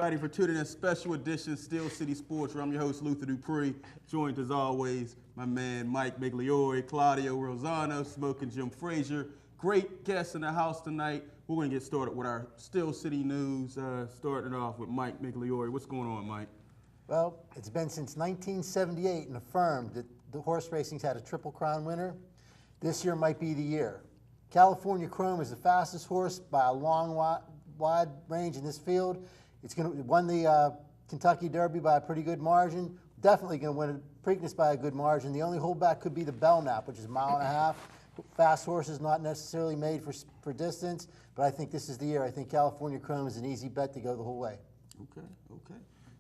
Everybody for tuning in special edition Steel City Sports, where I'm your host Luther Dupree, joined as always my man Mike Migliore, Claudio Rosano, Smoking Jim Frazier. Great guests in the house tonight. We're going to get started with our Steel City news, starting off with Mike Migliore. What's going on, Mike? Well, it's been since 1978 and affirmed that the horse racing's had a Triple Crown winner. This year might be the year. California Chrome is the fastest horse by a long, wide range in this field. It's going to won the Kentucky Derby by a pretty good margin. Definitely going to win Preakness by a good margin. The only holdback could be the Belknap, which is a mile and a half. Fast horses not necessarily made for distance, but I think this is the year. I think California Chrome is an easy bet to go the whole way. Okay.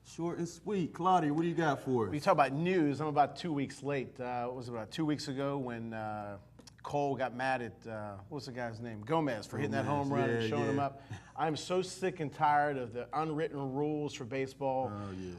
Short and sweet. Claudia, what do you got for us? We talk about news. I'm about 2 weeks late. It was about 2 weeks ago when Cole got mad at, what's the guy's name? Gomez for hitting that home run and showing him up. I'm so sick and tired of the unwritten rules for baseball,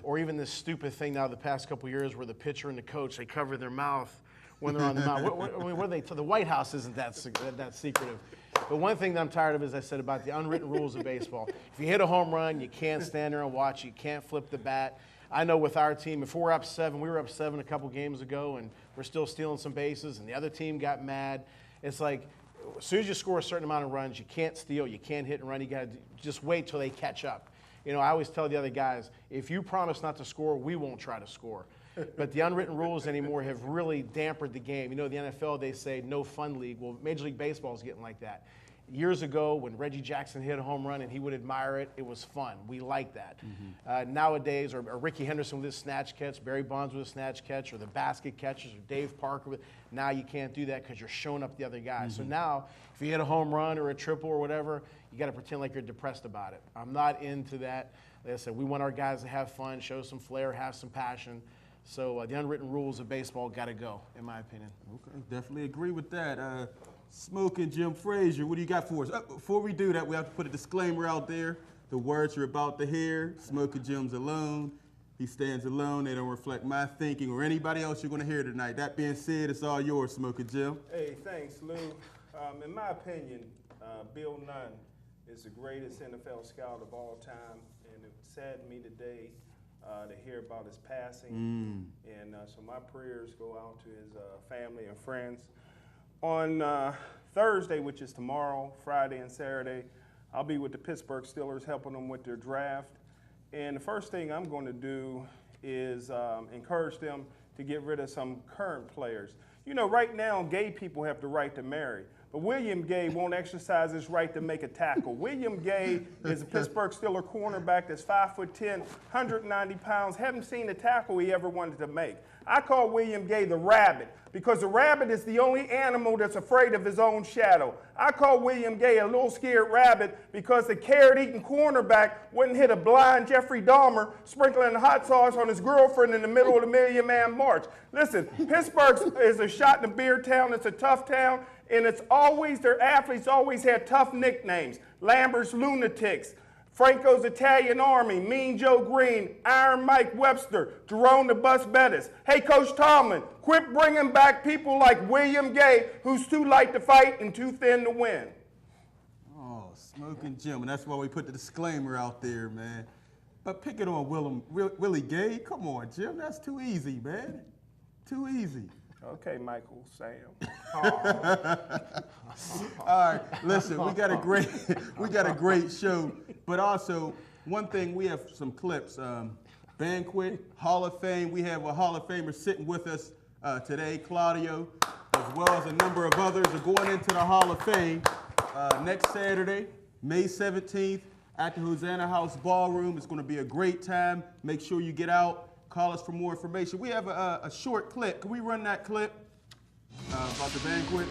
or even this stupid thing now the past couple of years where the pitcher and the coach, they cover their mouth when they're on the mound. What are they? The White House isn't that secretive. But one thing that I'm tired of is I said about the unwritten rules of baseball. If you hit a home run, you can't stand there and watch. You can't flip the bat. I know with our team, if we're up 7, we were up 7 a couple games ago, and we're still stealing some bases, and the other team got mad. It's like, as soon as you score a certain amount of runs, you can't steal, you can't hit and run. You got to just wait till they catch up. You know, I always tell the other guys, if you promise not to score, we won't try to score. But the unwritten rules anymore have really dampened the game. You know, the NFL, they say no fun league. Well, Major League Baseball is getting like that. Years ago, when Reggie Jackson hit a home run and he would admire it, it was fun. We like that. Nowadays, or Ricky Henderson with his snatch catch, Barry Bonds with a snatch catch, or the basket catchers, or Dave Parker with. Now you can't do that because you're showing up the other guys. So now, if you hit a home run or a triple or whatever, you got to pretend like you're depressed about it. I'm not into that. Like I said, we want our guys to have fun, show some flair, have some passion. So the unwritten rules of baseball got to go, in my opinion. Okay, definitely agree with that. Smoking Jim Frazier, what do you got for us? Before we do that, we have to put a disclaimer out there. The words you're about to hear, Smoking Jim's alone. He stands alone. They don't reflect my thinking or anybody else you're going to hear tonight. That being said, it's all yours, Smoking Jim. Hey, thanks, Lou. In my opinion, Bill Nunn is the greatest NFL scout of all time, and it saddened me today to hear about his passing. And so my prayers go out to his family and friends. On Thursday, which is tomorrow, Friday and Saturday, I'll be with the Pittsburgh Steelers helping them with their draft. And the first thing I'm going to do is encourage them to get rid of some current players. You know, right now, gay people have the right to marry. But William Gay won't exercise his right to make a tackle. William Gay is a Pittsburgh Steelers cornerback that's 5'10", 190 pounds. Haven't seen a tackle he ever wanted to make. I call William Gay the rabbit because the rabbit is the only animal that's afraid of his own shadow. I call William Gay a little scared rabbit because the carrot-eating cornerback wouldn't hit a blind Jeffrey Dahmer sprinkling hot sauce on his girlfriend in the middle of the Million Man March. Listen, Pittsburgh is a shot in the beer town. It's a tough town. And it's always, their athletes always had tough nicknames. Lambert's Lunatics, Franco's Italian Army, Mean Joe Green, Iron Mike Webster, Jerome the Bus Bettis. Hey, Coach Tomlin, quit bringing back people like William Gay, who's too light to fight and too thin to win. Oh, Smoking Jim, and that's why we put the disclaimer out there, man. But pick it on Willie Gay. Come on, Jim, that's too easy, man. Too easy. Okay, Michael, Sam. All right, listen, we got a great show, but also one thing, we have some clips. Banquet, Hall of Fame. We have a Hall of Famer sitting with us today, Claudio, as well as a number of others are going into the Hall of Fame next Saturday, May 17th, at the Hosanna House Ballroom. It's going to be a great time. Make sure you get out. Call us for more information. We have a short clip. Can we run that clip about the banquet?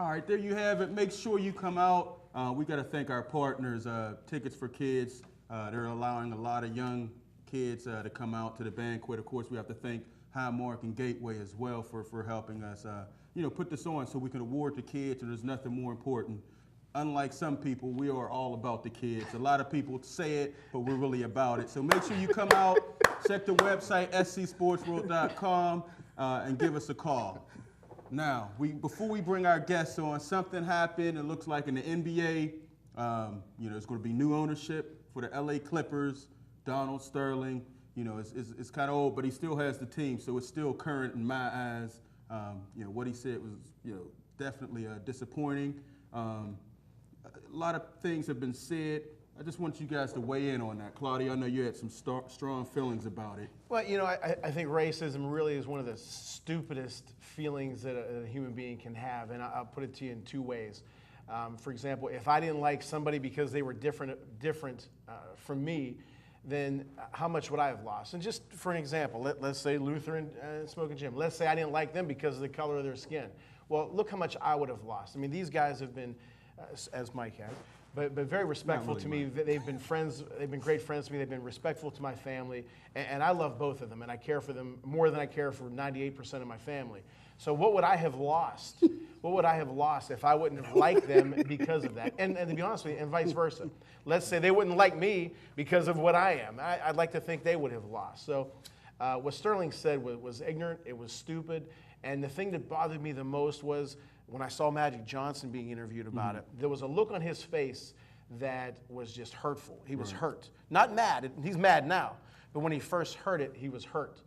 All right, there you have it. Make sure you come out. We got to thank our partners, Tickets for Kids. They're allowing a lot of young kids to come out to the banquet. Of course, we have to thank Highmark and Gateway as well for helping us, put this on so we can award the kids, and there's nothing more important. Unlike some people, we are all about the kids. A lot of people say it, but we're really about it. So make sure you come out, check the website, scsportsworld.com, and give us a call. Now, before we bring our guests on, something happened. It looks like in the NBA, there's going to be new ownership for the LA Clippers. Donald Sterling, it's kind of old, but he still has the team, so it's still current in my eyes. What he said was, definitely disappointing. A lot of things have been said. I just want you guys to weigh in on that. Claudia, I know you had some strong feelings about it. Well, I think racism really is one of the stupidest feelings that a human being can have, and I'll put it to you in two ways. For example, if I didn't like somebody because they were different from me, then how much would I have lost? And just for an example, let's say Luther and Smoking Jim. Let's say I didn't like them because of the color of their skin. Well, look how much I would have lost. I mean, these guys have been, as Mike had, but very respectful to me. They've been friends. They've been great friends to me. They've been respectful to my family, and I love both of them, and I care for them more than I care for 98% of my family. So what would I have lost? What would I have lost if I wouldn't have liked them because of that? And to be honest with you, and vice versa. Let's say they wouldn't like me because of what I am. I'd like to think they would have lost. So what Sterling said was ignorant. It was stupid. And the thing that bothered me the most was when I saw Magic Johnson being interviewed about it, there was a look on his face that was just hurtful. He was hurt. Not mad. He's mad now. But when he first heard it, he was hurt.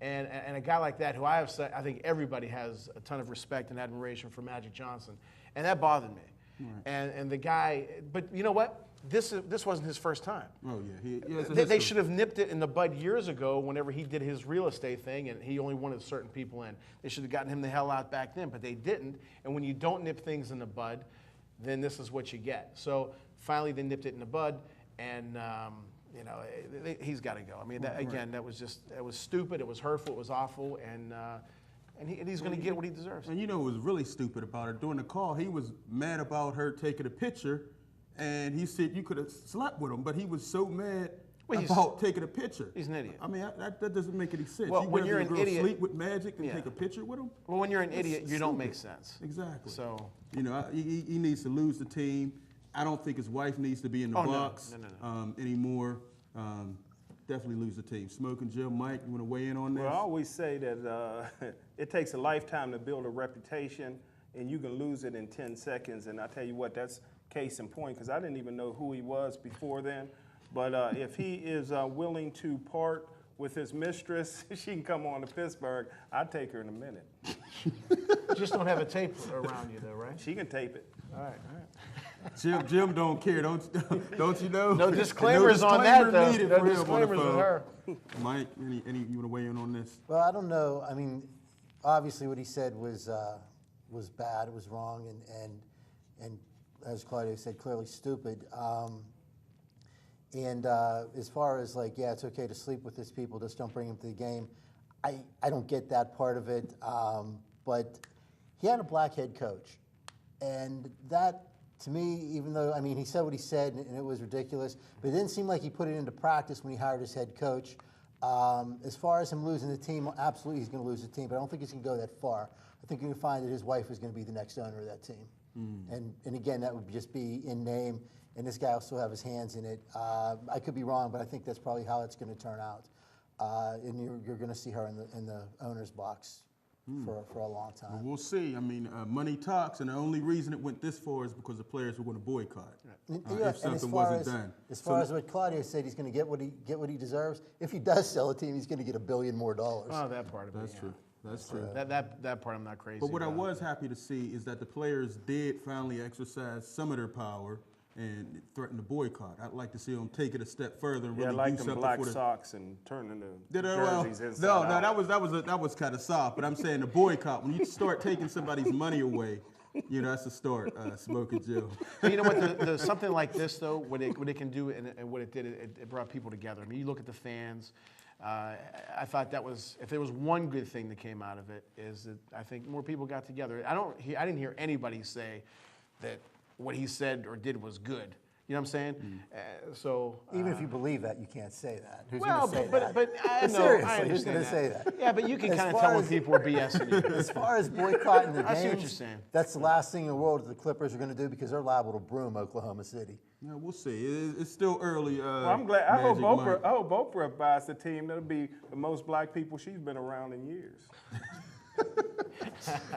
And a guy like that, who I have said, I think everybody has a ton of respect and admiration for Magic Johnson. And that bothered me. Right. And the guy, but you know what? This wasn't his first time. Oh, yeah. They should have nipped it in the bud years ago whenever he did his real estate thing and he only wanted certain people in. They should have gotten him the hell out back then, but they didn't. And when you don't nip things in the bud, then this is what you get. So finally they nipped it in the bud, and he's got to go. I mean, that was stupid, it was hurtful, it was awful, and he's going to get what he deserves. And what was really stupid about it? During the call, he was mad about her taking a picture. And he said you could have slept with him, but he was so mad about taking a picture. He's an idiot. I mean, that doesn't make any sense. Well, when you're an idiot, sleep with Magic and take a picture with him. Well, when you're an idiot, you don't make sense. Exactly. So he needs to lose the team. I don't think his wife needs to be in the box anymore. Definitely lose the team. Smoking Jim, Mike, you want to weigh in on this? Well, I always say that it takes a lifetime to build a reputation, and you can lose it in 10 seconds. And I tell you what, that's case in point, because I didn't even know who he was before then. But if he is willing to part with his mistress, she can come on to Pittsburgh. I'd take her in a minute. Just don't have a tape around you, though, right? She can tape it. All right. Jim don't care, don't you know? No disclaimers on that, though. Needed no for him disclaimers on the with her. Mike, any you want to weigh in on this? Well, I don't know. I mean, obviously what he said was bad. It was wrong, and as Claudia said, clearly stupid. As far as it's okay to sleep with these people, just don't bring them to the game. I don't get that part of it. But he had a black head coach, and that to me, even though he said what he said and it was ridiculous, but it didn't seem like he put it into practice when he hired his head coach. As far as him losing the team, absolutely he's going to lose the team, but I don't think he's going to go that far. I think you're going to find that his wife is going to be the next owner of that team. And again, that would just be in name, and this guy will still have his hands in it. I could be wrong, but I think that's probably how it's going to turn out. And you're going to see her in the owner's box for a long time. Well, we'll see. Money talks, and the only reason it went this far is because the players were going to boycott. If something wasn't done. As far as what Claudia said, he's going to get what he deserves. If he does sell a team, he's going to get $1 billion more. Oh, that part of it. That's true. That's true. That part I'm not crazy But what about. I was happy to see is that the players did finally exercise some of their power and threaten to boycott. I'd like to see them take it a step further and really like do them something black for the socks and turn into well, jerseys inside out. that was kind of soft. But I'm saying the boycott, when you start taking somebody's money away, that's a start. Smoking Joe. You know what? Something like this, though, what it can do and what it did, it brought people together. You look at the fans. I thought that was, if there was one good thing that came out of it, is that I think more people got together. I didn't hear anybody say that what he said or did was good. You know what I'm saying? Even if you believe that, you can't say that. Who's Well, going to say that? but I know, Seriously, I who's understand going to say that? Yeah, but you can As kind of far tell when as- people are BSing you. As far as boycotting the I see what games, you're saying. that's the last thing in the world that the Clippers are going to do because they're liable to broom Oklahoma City. Yeah, we'll see. It's still early. Well, I'm glad. I hope Magic Mike. Oprah buys the team. That'll be the most black people she's been around in years.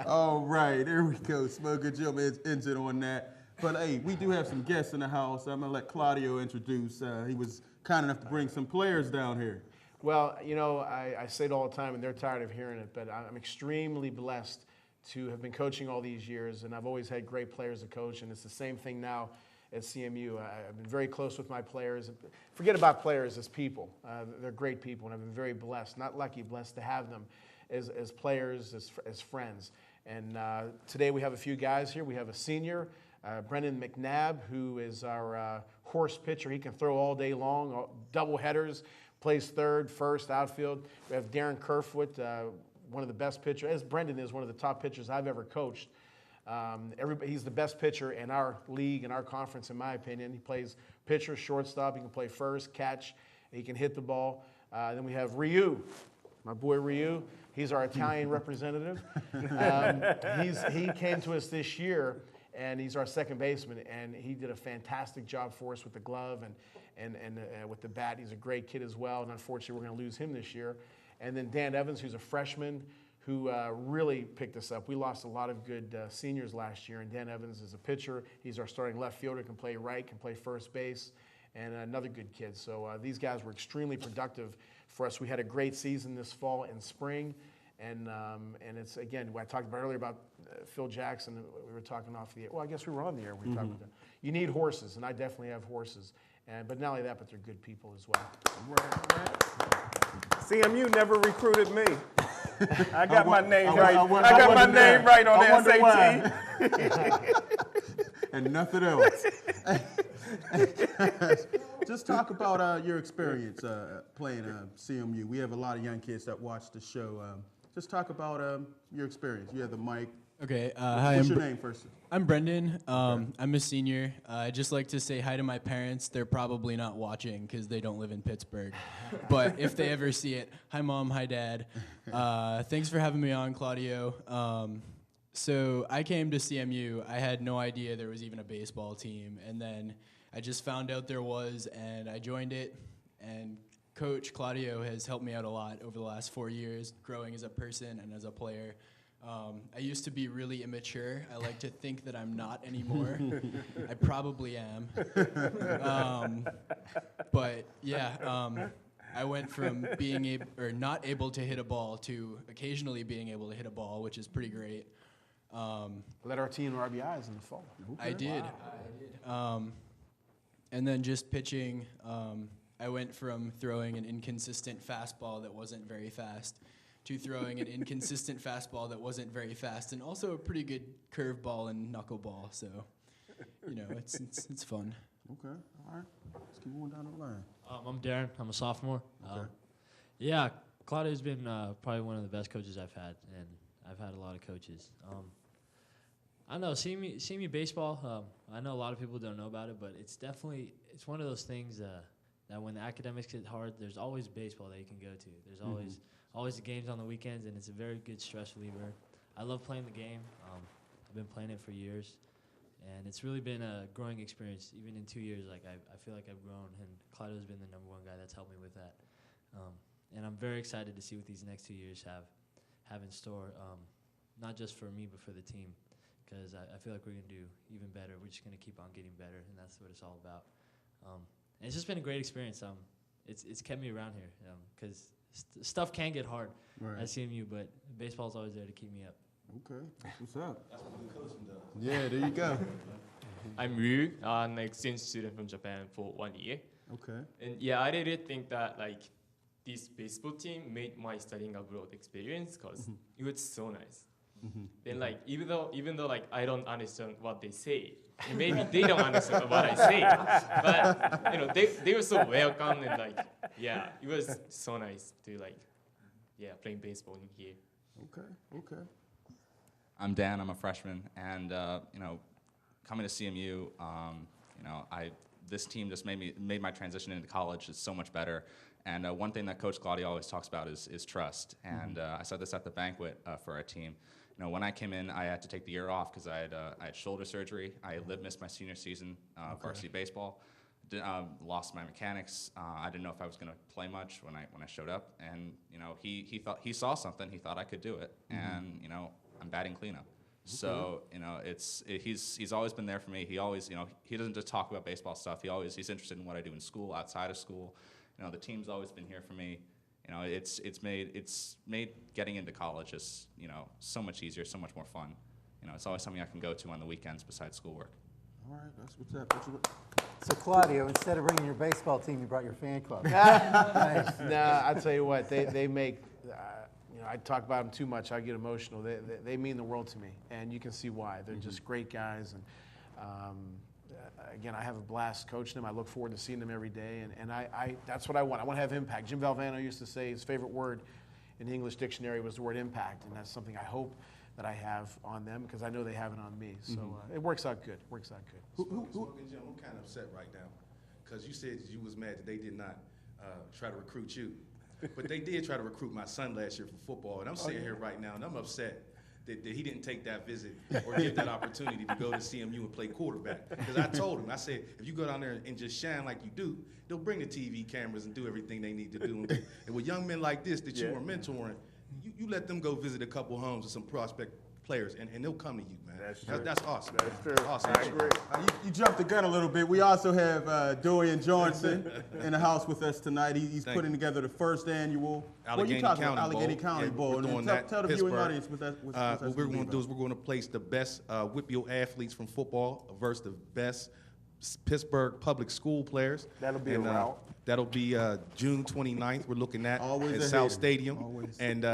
All right, there we go. Smoker Jim is injured on that. But hey, we do have some guests in the house. I'm gonna let Claudio introduce. He was kind enough to bring some players down here. Well, you know, I say it all the time, and they're tired of hearing it, but I'm extremely blessed to have been coaching all these years, and I've always had great players to coach, and it's the same thing now at CMU. I've been very close with my players. Forget about players as people. They're great people, and I've been very blessed, not lucky, blessed to have them as players, as friends. And today we have a few guys here. We have a senior, Brendan McNabb, who is our horse pitcher. He can throw all day long, double headers, plays third, first, outfield. We have Darren Kerfoot, one of the best pitchers, as Brendan is one of the top pitchers I've ever coached. He's the best pitcher in our league, in our conference, in my opinion. He plays pitcher, shortstop. He can play first, catch. He can hit the ball. Then we have Ryu, my boy Ryu. He's our Italian representative. He came to us this year, and he's our second baseman, and he did a fantastic job for us with the glove and with the bat. He's a great kid as well, and unfortunately we're going to lose him this year. And then Dan Evans, who's a freshman, who really picked us up. We lost a lot of good seniors last year, and Dan Evans is a pitcher. He's our starting left fielder, can play right, can play first base, and another good kid. So these guys were extremely productive for us. We had a great season this fall and spring, and it's, again, what I talked about earlier about Phil Jackson. We were talking off the air. Well, I guess we were on the air. We were talking about that. You need horses, and I definitely have horses. But not only that, but they're good people as well. CMU never recruited me. I got my name right. I I got my name right on I the wonder SAT. And nothing else. Just talk about your experience playing CMU. We have a lot of young kids that watch the show. Just talk about your experience. You have the mic. Okay, hi. What's your name first? I'm Brendan. I'm a senior. I'd just like to say hi to my parents. They're probably not watching because they don't live in Pittsburgh. But if they ever see it, hi Mom, hi Dad. Thanks for having me on, Claudio. So I came to CMU. I had no idea there was even a baseball team. And then I just found out there was, and I joined it. And Coach Claudio has helped me out a lot over the last 4 years, growing as a person and as a player. I used to be really immature. I like to think that I'm not anymore. I probably am. But yeah, I went from being not able to hit a ball to occasionally being able to hit a ball, which is pretty great. Led our team to RBIs in the fall. I did. And then just pitching, I went from throwing an inconsistent fastball that wasn't very fast to throwing an inconsistent fastball that wasn't very fast, and also a pretty good curveball and knuckleball. So, you know, it's fun. Okay, all right. Let's keep going down the line. I'm Darren. I'm a sophomore. Okay. Yeah, Claudio's been probably one of the best coaches I've had, and I've had a lot of coaches. I don't know, CMU baseball, I know a lot of people don't know about it, but it's one of those things that when the academics get hard, there's always baseball that you can go to. There's always the games on the weekends, and it's a very good stress reliever. I love playing the game. I've been playing it for years, and it's really been a growing experience. Even in 2 years, like I feel like I've grown, and Claudio's been the #1 guy that's helped me with that. And I'm very excited to see what these next 2 years have in store, not just for me, but for the team, because I feel like we're going to do even better. We're just going to keep on getting better, and that's what it's all about. And it's just been a great experience. It's kept me around here, because stuff can get hard at CMU, but baseball's always there to keep me up. Okay, that's what's up. That's what the coaching does. Yeah, there you go. I'm Ryu, an exchange student from Japan for 1 year. Okay. And yeah, I really think that this baseball team made my studying abroad experience because it was so nice. Then even though I don't understand what they say, and maybe they don't understand what I say, but they were so welcome and yeah, it was so nice to like, yeah, playing baseball in here. Okay. I'm Dan. I'm a freshman, and coming to CMU, this team just made my transition into college is so much better. And one thing that Coach Claudio always talks about is trust. And I said this at the banquet for our team. When I came in, I had to take the year off because I had shoulder surgery. I missed my senior season varsity baseball. Lost my mechanics. I didn't know if I was going to play much when I showed up. And he saw something. He thought I could do it. And I'm batting cleanup. So he's always been there for me. He always he doesn't just talk about baseball stuff. He's interested in what I do in school, outside of school. The team's always been here for me. It's made getting into college just so much easier, so much more fun. It's always something I can go to on the weekends besides schoolwork. All right, that's what's up. So Claudio, instead of bringing your baseball team, you brought your fan club. Nah, I tell you what, they make. I talk about them too much. I get emotional. They mean the world to me, and you can see why. They're just great guys, and again, I have a blast coaching them. I look forward to seeing them every day, and I that's what I want. I want to have impact. Jim Valvano used to say his favorite word in the English dictionary was the word impact, and that's something I hope that I have on them because I know they have it on me. So it works out good. Smoking Jim, I'm kind of upset right now because you said you was mad that they did not try to recruit you. But they did try to recruit my son last year for football, and I'm sitting here right now, and I'm upset that he didn't take that visit or give that opportunity to go to CMU and play quarterback. Because I told him, I said, if you go down there and just shine like you do, they'll bring the TV cameras and do everything they need to do. And with young men like this that you are mentoring, you let them go visit a couple homes with some prospect players, and they'll come to you, man. That's awesome. That's true. Awesome. I agree. You jumped the gun a little bit. We also have Dorian Johnson in the house with us tonight. He's putting together the first annual Allegheny County Bowl. We're doing And that. tell the viewing audience what that's what we're going to do is we're going to place the best Whitfield athletes from football versus the best Pittsburgh public school players. That'll be a route. That'll be June 29th. We're looking at Always South ahead. Stadium. Always. And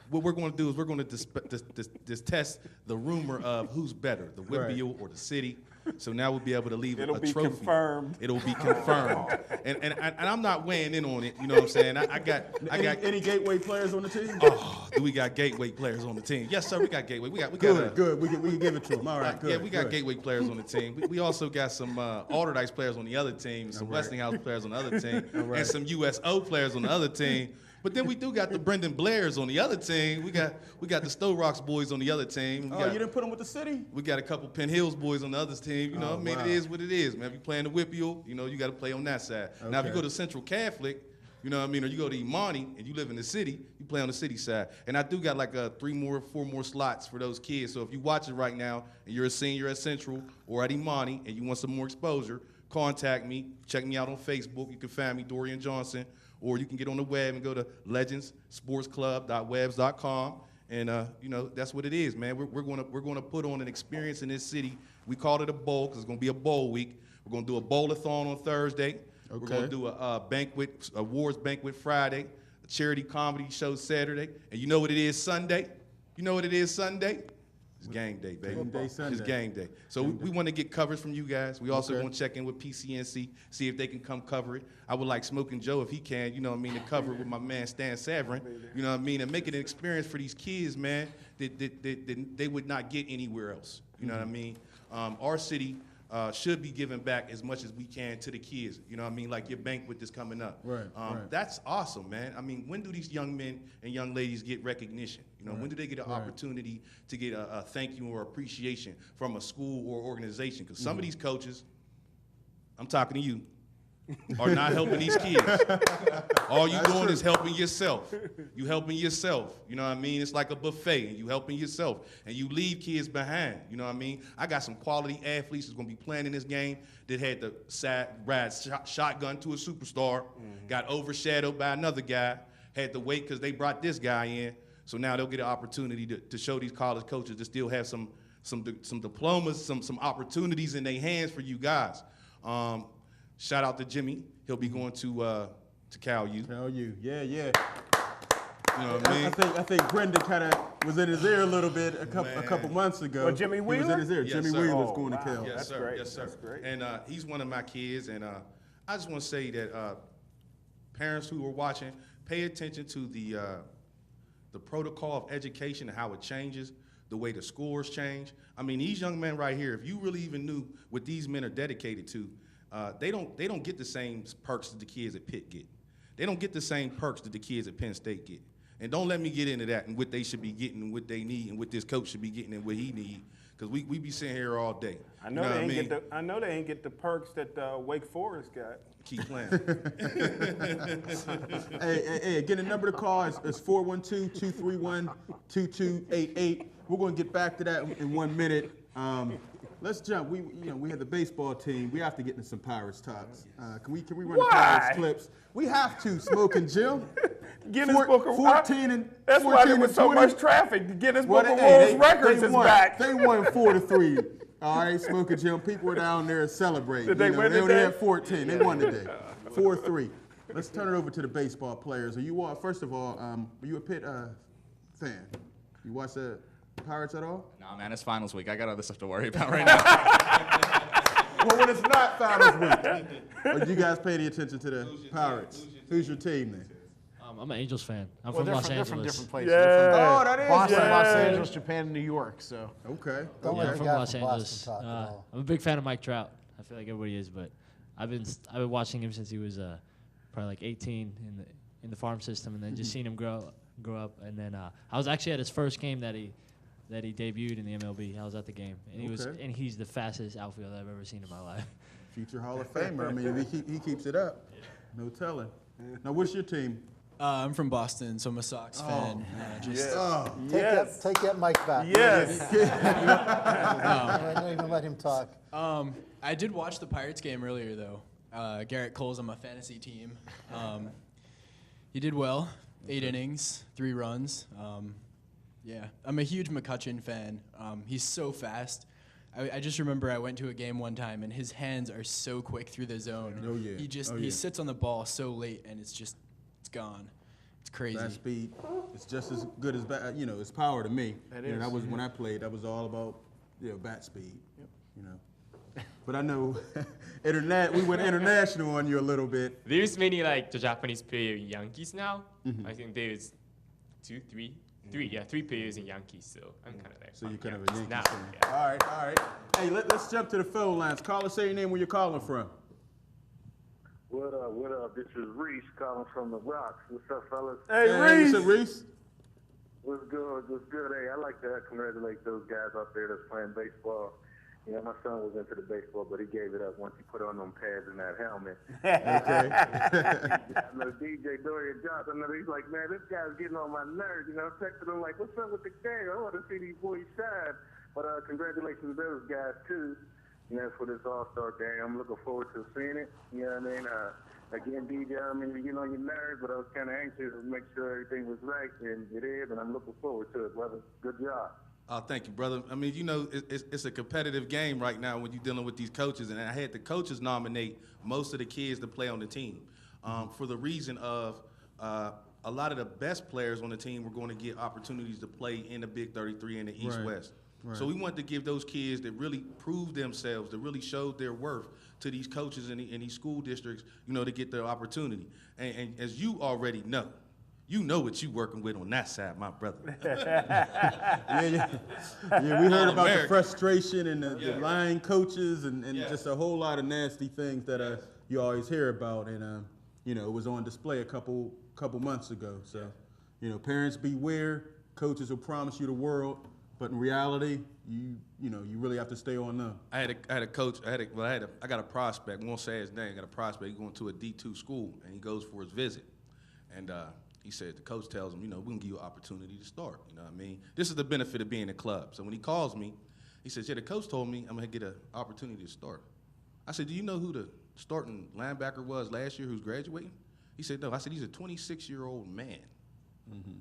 what we're going to do is we're going to test the rumor of who's better, the Whitfield or the city. So now we'll be able to leave It'll a be trophy. confirmed. It'll be confirmed. and I'm not weighing in on it. You know what I'm saying? I got any Gateway players on the team? Oh, do we got Gateway players on the team? Yes, sir. We got Gateway. We got Good. We can give it to them. All right. Good. yeah, we got good. Gateway players on the team. We also got some Alderdice players on the other team, some Westinghouse players on the other team, and some USO players on the other team. But then we do got the Brendan Blairs on the other team. We got the Stowe Rocks boys on the other team. You didn't put them with the city? We got a couple Penn Hills boys on the other team. It is what it is, man. If you playing the Whitfield, you got to play on that side. Now, if you go to Central Catholic, or you go to Imani and you live in the city, you play on the city side. And I do got like 4 more slots for those kids. So if you watch it right now and you're a senior at Central or at Imani and you want some more exposure, contact me. Check me out on Facebook. You can find me, Dorian Johnson. Or you can get on the web and go to legendssportsclub.webs.com, and that's what it is, man. We're gonna put on an experience in this city. We called it a bowl because it's gonna be a bowl week. We're gonna do a bowl-a-thon on Thursday. We're gonna do a awards banquet Friday, a charity comedy show Saturday, and you know what it is Sunday? It's game day, baby. Game day Sunday. It's game day. So we want to get coverage from you guys. We also want to check in with PCNC, see if they can come cover it. I would like Smoking Joe, if he can, to cover it with my man Stan Saverin, and make it an experience for these kids, man, that they would not get anywhere else. You know what I mean? Our city should be giving back as much as we can to the kids. Like your banquet that's coming up. Right. That's awesome, man. When do these young men and young ladies get recognition? When do they get an opportunity to get a thank you or appreciation from a school or organization? Because some of these coaches, I'm talking to you, are not helping these kids. All you doing is helping yourself. You helping yourself. It's like a buffet, and you helping yourself. And you leave kids behind. I got some quality athletes that's going to be playing in this game that had to ride shotgun to a superstar, got overshadowed by another guy, had to wait because they brought this guy in. So now they'll get an opportunity to show these college coaches to still have some diplomas, some opportunities in their hands for you guys. Shout out to Jimmy. He'll be going to Cal U. Cal U. Yeah. You know what I mean? I think Brendan kind of was in his ear a little bit a couple months ago. Well, Jimmy He was in Wheeler? his ear. Yes, Jimmy sir. Wheeler's Oh, going to wow. Cal. Yes, That's sir. great. Yes, sir. That's great. And he's one of my kids, and I just want to say that parents who are watching, pay attention to the protocol of education and how it changes, the way the scores change. I mean, these young men right here, if you really even knew what these men are dedicated to, they don't get the same perks that the kids at Pitt get. They don't get the same perks that the kids at Penn State get. And don't let me get into that and what they should be getting and what they need and what this coach should be getting and what he need, because we be sitting here all day. I know, I know they ain't get the perks that Wake Forest got. Keep playing. Hey, again, the number to call is 412-231-2288. We're going to get back to that in 1 minute. Let's jump. We had the baseball team. We have to get into some Pirates talks. Can we run the Pirates clips? We have to. Smoking Jim. Guinness Book of 14 and That's 14 why there was and so 20. much traffic. The Guinness Well, Book of hey, World Records is won. back. They won 4-3. All right, Smoking Jim. People were down there celebrating. Did they win They only today? had 14. They won today. 4-3. Let's turn it over to the baseball players. First of all, are you a Pitt fan? You watch the Pirates at all? Nah, man, it's finals week. I got other stuff to worry about right now. Well, when it's not finals week, are you guys pay any attention to the Pirates? Who's your team then? I'm an Angels fan. I'm Well, from Los they're from Angeles. different places. Yeah. They're from Oh, that is Boston, Los yeah. Angeles, Japan, and New York. So Okay. Don't Yeah, let I'm the from guy Los from Angeles. Boston talk at all. I'm a big fan of Mike Trout. I feel like everybody is, but I've been watching him since he was probably like 18 in the farm system, and then just seeing him grow up. And then I was actually at his first game that he debuted in the MLB. I was at the game, and he's the fastest outfielder I've ever seen in my life. Future Hall of Famer. I mean, he keeps it up. No telling. Now, what's your team? I'm from Boston, so I'm a Sox fan. Take that mic back. Yes. Don't even let him talk. I did watch the Pirates game earlier, though. Garrett Cole's on my fantasy team. He did well. 8 innings, 3 runs. Yeah, I'm a huge McCutcheon fan. He's so fast. I just remember I went to a game one time, and his hands are so quick through the zone. Oh, yeah. He sits on the ball so late, and it's gone. It's crazy. Bat speed. It's just as good as it's power to me. That was when I played. That was all about bat speed. Yep. But I know we went international on you a little bit. There's many like the Japanese player in Yankees now. I think there's 3 players in Yankees, so I'm kind of there. So you're kind of a Yankees now. fan. Yeah. All right. Hey, let's jump to the phone lines. Call us, say your name, where you're calling from. What up? This is Reese calling from the Rocks. What's up, fellas? Hey, Reese. What's up, Reese? What's good? Hey, I'd like to congratulate those guys out there that's playing baseball. My son was into the baseball, but he gave it up once he put on them pads and that helmet. Okay. I know DJ Dorian Johnson, he's like, man, this guy's getting on my nerves. I texted him like, what's up with the game? I want to see these boys shine. But congratulations to those guys, too. For this All-Star game. I'm looking forward to seeing it. You know what I mean? Again, DJ, you're getting on your nerves, but I was kind of anxious to make sure everything was right, and it is, and I'm looking forward to it, brother. Good job. Thank you, brother. I mean, it's a competitive game right now when you're dealing with these coaches, and I had the coaches nominate most of the kids to play on the team for the reason of a lot of the best players on the team were going to get opportunities to play in the Big 33 and the East-West. Right. So we wanted to give those kids that really proved themselves, that really showed their worth to these coaches in these school districts, to get their opportunity. And as you already know, you know what you're working with on that side, my brother. Yeah, we heard about the frustration and the lying coaches and just a whole lot of nasty things that you always hear about. And, it was on display a couple months ago. So, parents beware. Coaches will promise you the world. But in reality, you really have to stay on them. I had a coach. I got a prospect. We won't say his name. I got a prospect. He's going to a D2 school, and he goes for his visit. And he said the coach tells him, we're gonna give you an opportunity to start. You know what I mean? This is the benefit of being in a club. So when he calls me, he says, the coach told me I'm gonna get an opportunity to start. I said, do you know who the starting linebacker was last year who's graduating? He said, no. I said, he's a 26-year-old man. Mm-hmm.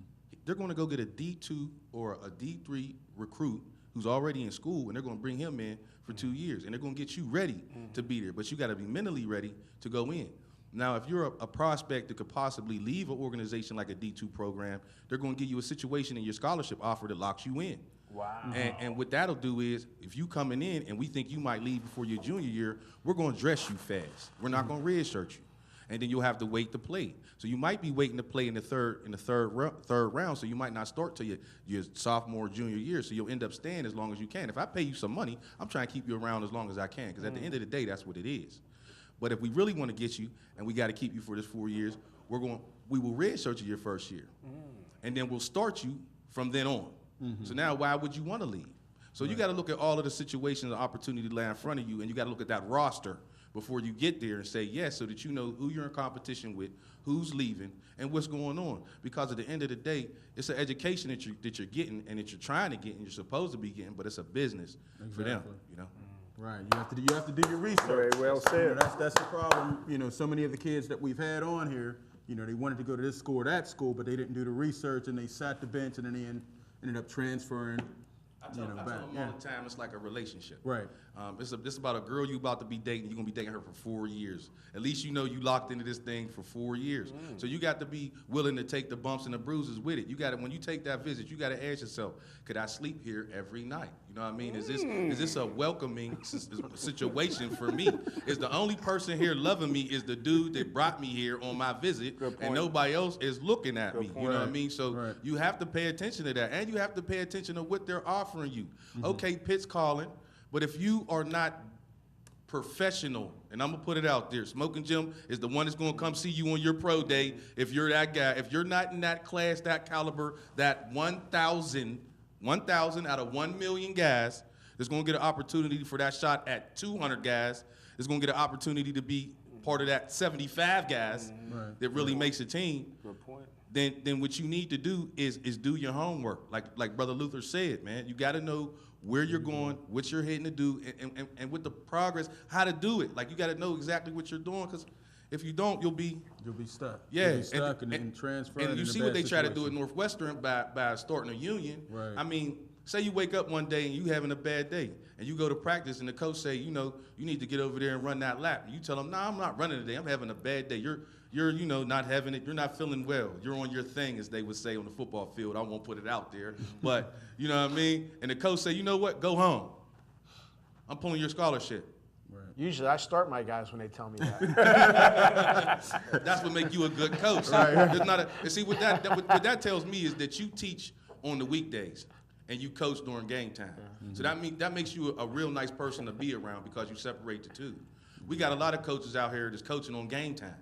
They're going to go get a D2 or a D3 recruit who's already in school, and they're going to bring him in for 2 years, and they're going to get you ready to be there. But you got to be mentally ready to go in. Now, if you're a prospect that could possibly leave an organization like a D2 program, they're going to give you a situation in your scholarship offer that locks you in. Wow. And what that'll do is, if you coming in and we think you might leave before your junior year, we're going to dress you fast. We're not going to redshirt you. and then you'll have to wait to play. So you might be waiting to play in the third round, so you might not start till your sophomore, junior year, so you'll end up staying as long as you can. If I pay you some money, I'm trying to keep you around as long as I can, because at the end of the day, that's what it is. But if we really want to get you, and we got to keep you for this 4 years, we will redshirt you your first year, and then we'll start you from then on. So now, why would you want to leave? So you got to look at all of the situations and opportunity that lie in front of you, and you got to look at that roster before you get there and say yes, so that you know who you're in competition with, who's leaving, and what's going on. Because at the end of the day, it's an education that you're getting and that you're trying to get and you're supposed to be getting, but it's a business for them, you know. Right. You have to do your research. Very well said. You know, that's the problem. You know, so many of the kids that we've had on here, you know, they wanted to go to this school or that school, but they didn't do the research, and they sat the bench, and then they ended up transferring. I tell them all the time, it's like a relationship. Right. It's about a girl you about to be dating. You're going to be dating her for 4 years. At least you know you locked into this thing for 4 years. So you got to be willing to take the bumps and the bruises with it. You got to, when you take that visit, you got to ask yourself, could I sleep here every night? You know what I mean? Is this a welcoming situation for me? Is the only person here loving me is the dude that brought me here on my visit, and nobody else is looking at me? You know what I mean? So you have to pay attention to that, and you have to pay attention to what they're offering you. Okay, Pitt's calling. But if you are not professional, and I'm gonna put it out there, Smoking Jim is the one that's gonna come see you on your pro day. If you're that guy, if you're not in that class, that caliber, that 1,000 out of 1 million guys that's gonna get an opportunity for that shot at 200 guys, is gonna get an opportunity to be part of that 75 guys that really makes a team. Good point. Then what you need to do is do your homework. Like Brother Luther said, man, you got to know where you're going, what you're heading to do, and with the progress, how to do it. Like, you got to know exactly what you're doing, because if you don't, you'll be stuck. Yeah, you'll be stuck and transferred. And you see what they try to do at Northwestern by starting a union. Right. I mean, say you wake up one day and you having a bad day, and you go to practice, and the coach say, you know, you need to get over there and run that lap. And you tell them, no, I'm not running today. I'm having a bad day. You're you know, not having it. You're not feeling well. You're on your thing, as they would say on the football field. I won't put it out there, but you know what I mean. And the coach say, you know what? Go home. I'm pulling your scholarship. Right. Usually I start my guys when they tell me that. That's what makes you a good coach. There's not a, see, what that tells me is that you teach on the weekdays and you coach during game time. So that makes you a real nice person to be around, because you separate the two. We got a lot of coaches out here that's coaching on game time.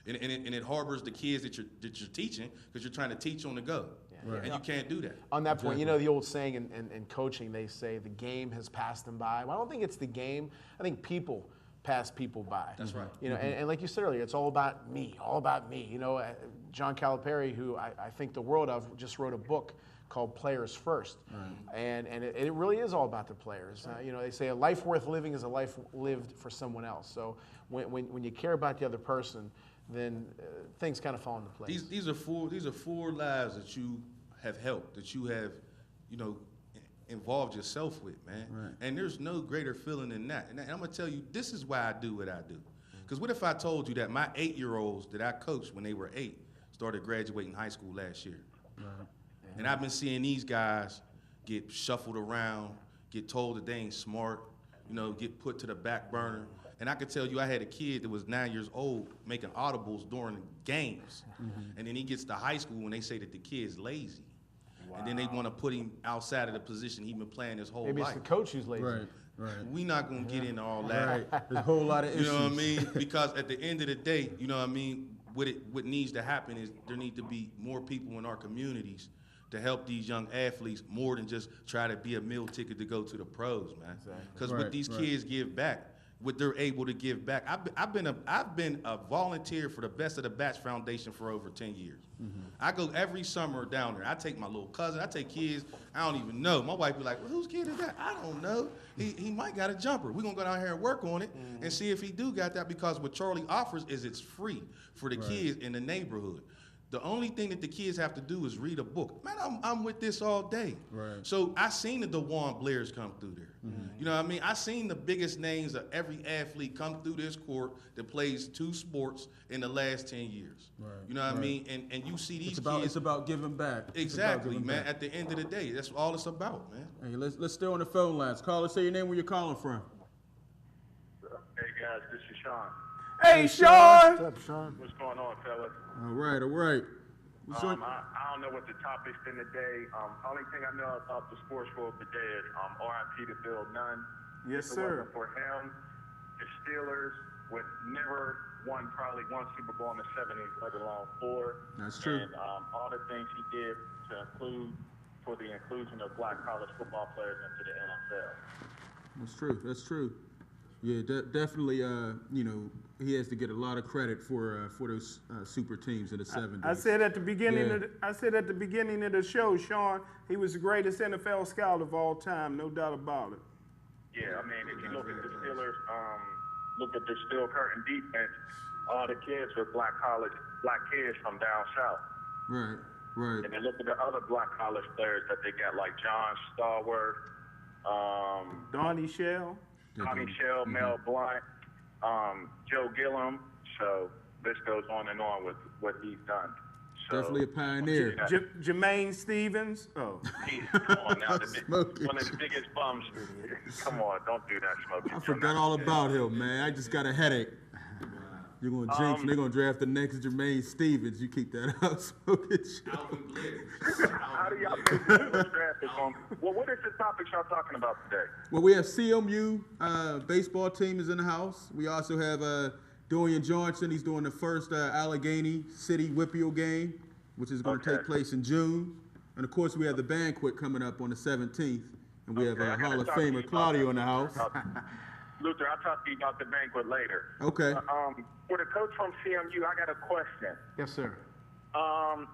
And it harbors the kids that you're teaching, because you're trying to teach on the go. Right. And you can't do that. On that point, you know the old saying in coaching, they say the game has passed them by. Well, I don't think it's the game. I think people pass people by. That's right. You know, and like you said earlier, it's all about me, all about me. You know, John Calipari, who I think the world of, just wrote a book called Players First. Right. And it really is all about the players. You know, they say a life worth living is a life lived for someone else. So when you care about the other person, then things kind of fall into place. These are four lives that you have helped, that you have, you know, involved yourself with, man. Right. And there's no greater feeling than that. And I'm gonna tell you, this is why I do what I do. Because what if I told you that my 8-year-olds that I coached when they were 8 started graduating high school last year? Right. And I've been seeing these guys get shuffled around, get told that they ain't smart, you know, get put to the back burner. And I could tell you, I had a kid that was 9 years old making audibles during games. And then he gets to high school and they say that the kid's lazy. Wow. And then they want to put him outside of the position he's been playing his whole life. Maybe it's the coach who's lazy. Right, right. We're not going to get into all that. Right. There's a whole lot of issues. You know what I mean? Because at the end of the day, you know what I mean, what needs to happen is there need to be more people in our communities to help these young athletes, more than just try to be a meal ticket to go to the pros, man. Because what these kids give back, what they're able to give back. I've been a volunteer for the Best of the Batch Foundation for over 10 years. I go every summer down there. I take my little cousin. I take kids I don't even know. My wife be like, well, whose kid is that? I don't know. He might got a jumper. We're going to go down here and work on it and see if he do got that, because what Charlie offers is it's free for the kids in the neighborhood. The only thing that the kids have to do is read a book. Man, I'm with this all day. Right. So I seen the DeJuan Blairs come through there. You know what I mean? I seen the biggest names of every athlete come through this court that plays 2 sports in the last 10 years. Right. You know what I mean? And you see these kids. It's about giving back. Exactly, man. At the end of the day, that's all it's about, man. Hey, let's stay on the phone lines. Caller, say your name, where you're calling from. Hey guys, this is Sean. Hey, Sean. What's up, Sean? What's going on, fellas? All right, all right. What's on? I don't know what the topic's been today. Only thing I know about the sports world today is RIP to Bill Nunn. Yes, If it sir. wasn't for him, the Steelers would never won probably one Super Bowl in the 70s, let alone 4. That's true. And all the things he did to include for the inclusion of black college football players into the NFL. That's true. That's true. Yeah, definitely. You know, he has to get a lot of credit for those super teams in the '70s. I said at the beginning. Yeah. I said at the beginning of the show, Sean, he was the greatest NFL scout of all time, no doubt about it. Yeah, I mean, if you look at the Steelers, look at the Steel Curtain defense, all the kids were black kids from down south. Right, right. And then look at the other black college players that they got, like John Stallworth, Donnie Shell. Tommy Shell, Mel Blount, Joe Gillum. So this goes on and on with what he's done. So, Definitely a pioneer. Jermaine Stevens. Oh. Come on now, Smoking. one of the biggest bums. Come on, don't do that, Smokey. I forgot all about him, man. I just got a headache. You're gonna jinx. They're gonna draft the next Jermaine Stevens. You keep that up, Smoking. How do y'all think the Steelers draft is going? Well, what is the topic y'all talking about today? Well, we have CMU baseball team is in the house. We also have Dorian Johnson. He's doing the first Allegheny City Whippeal game, which is going to take place in June. And of course, we have the banquet coming up on the 17th, and we have Hall of Famer Claudio in the house. Luther, I'll talk to you about the banquet later. Okay. For the coach from CMU, I got a question. Yes, sir.